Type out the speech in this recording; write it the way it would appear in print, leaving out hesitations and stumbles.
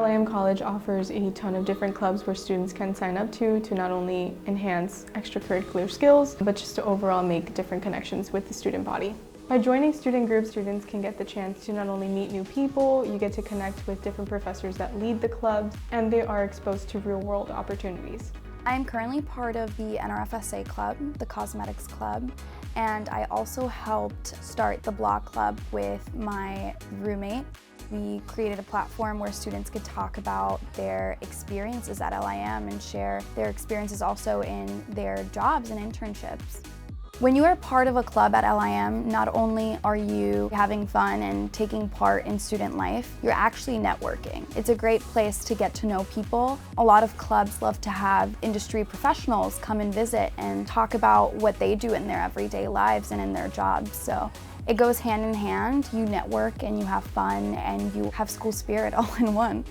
LIM College offers a ton of different clubs where students can sign up to not only enhance extracurricular skills, but just to overall make different connections with the student body. By joining student groups, students can get the chance to not only meet new people, you get to connect with different professors that lead the clubs, and they are exposed to real-world opportunities. I am currently part of the NRFSA club, the Cosmetics Club, and I also helped start the blog club with my roommate. We created a platform where students could talk about their experiences at LIM and share their experiences also in their jobs and internships. When you are part of a club at LIM, not only are you having fun and taking part in student life, you're actually networking. It's a great place to get to know people. A lot of clubs love to have industry professionals come and visit and talk about what they do in their everyday lives and in their jobs. So it goes hand in hand. You network and you have fun and you have school spirit all in one.